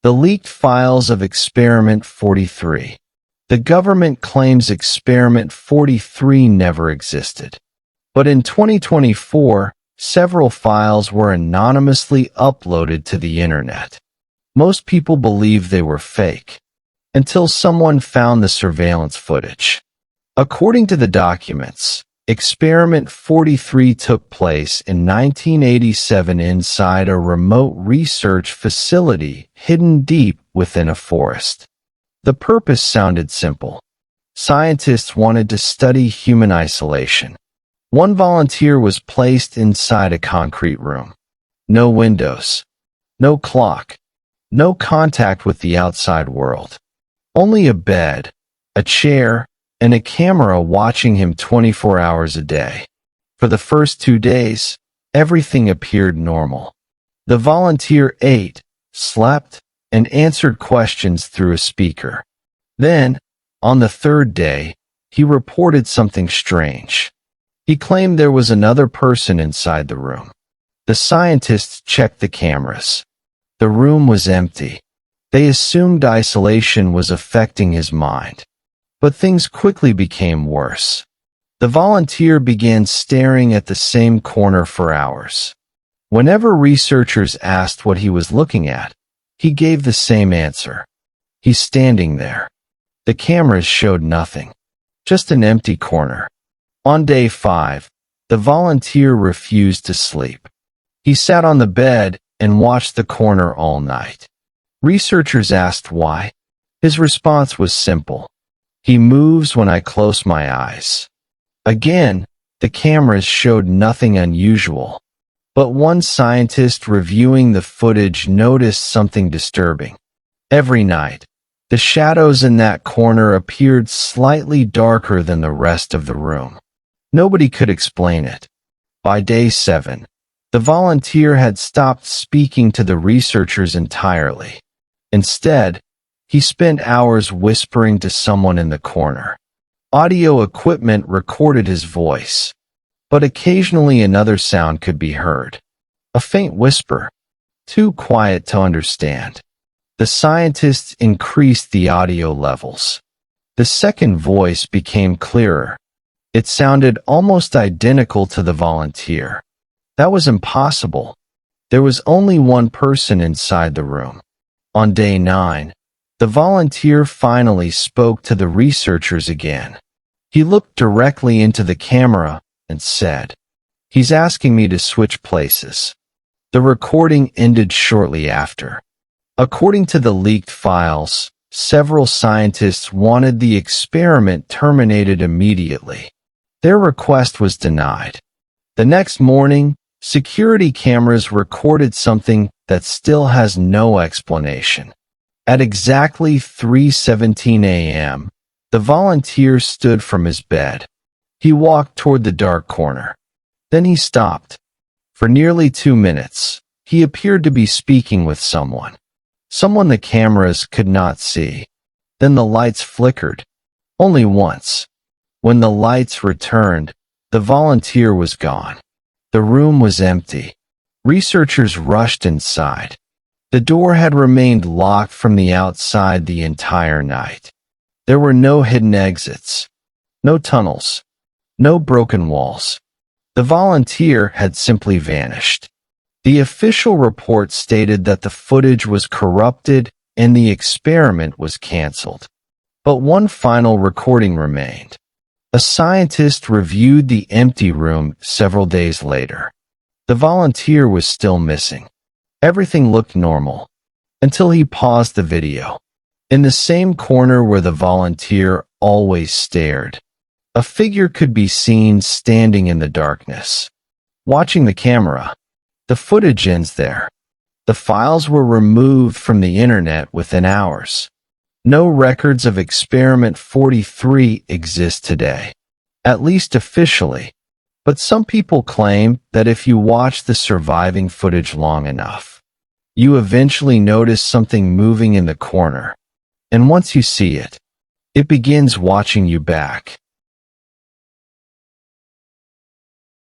The leaked files of Experiment 43. The government claims Experiment 43 never existed. But in 2024, several files were anonymously uploaded to the internet. Most people believed they were fake, until someone found the surveillance footage. According to the documents, Experiment 43 took place in 1987 inside a remote research facility hidden deep within a forest. The purpose sounded simple. Scientists wanted to study human isolation. One volunteer was placed inside a concrete room. No windows, no clock, no contact with the outside world. Only a bed, a chair, and a camera watching him 24 hours a day. For the first 2 days, everything appeared normal. The volunteer ate, slept, and answered questions through a speaker. Then, on the 3rd day, he reported something strange. He claimed there was another person inside the room. The scientists checked the cameras. The room was empty. They assumed isolation was affecting his mind. But things quickly became worse. The volunteer began staring at the same corner for hours. Whenever researchers asked what he was looking at, he gave the same answer. He's standing there. The cameras showed nothing. Just an empty corner. On day 5, the volunteer refused to sleep. He sat on the bed and watched the corner all night. Researchers asked why. His response was simple. He moves when I close my eyes. Again, the cameras showed nothing unusual. But one scientist reviewing the footage noticed something disturbing. Every night, the shadows in that corner appeared slightly darker than the rest of the room. Nobody could explain it. By day 7, the volunteer had stopped speaking to the researchers entirely. Instead, he spent hours whispering to someone in the corner. Audio equipment recorded his voice, but occasionally another sound could be heard. A faint whisper, too quiet to understand. The scientists increased the audio levels. The second voice became clearer. It sounded almost identical to the volunteer. That was impossible. There was only one person inside the room. On day 9, the volunteer finally spoke to the researchers again. He looked directly into the camera and said, "He's asking me to switch places." The recording ended shortly after. According to the leaked files, several scientists wanted the experiment terminated immediately. Their request was denied. The next morning, security cameras recorded something that still has no explanation. At exactly 3:17 a.m., the volunteer stood from his bed. He walked toward the dark corner. Then he stopped. For nearly 2 minutes, he appeared to be speaking with someone. Someone the cameras could not see. Then the lights flickered. Only once. When the lights returned, the volunteer was gone. The room was empty. Researchers rushed inside. The door had remained locked from the outside the entire night. There were no hidden exits, no tunnels, no broken walls. The volunteer had simply vanished. The official report stated that the footage was corrupted and the experiment was canceled. But one final recording remained. A scientist reviewed the empty room several days later. The volunteer was still missing. Everything looked normal, until he paused the video. In the same corner where the volunteer always stared, a figure could be seen standing in the darkness, watching the camera. The footage ends there. The files were removed from the internet within hours. No records of Experiment 43 exist today, at least officially. But some people claim that if you watch the surviving footage long enough, you eventually notice something moving in the corner. And once you see it, it begins watching you back.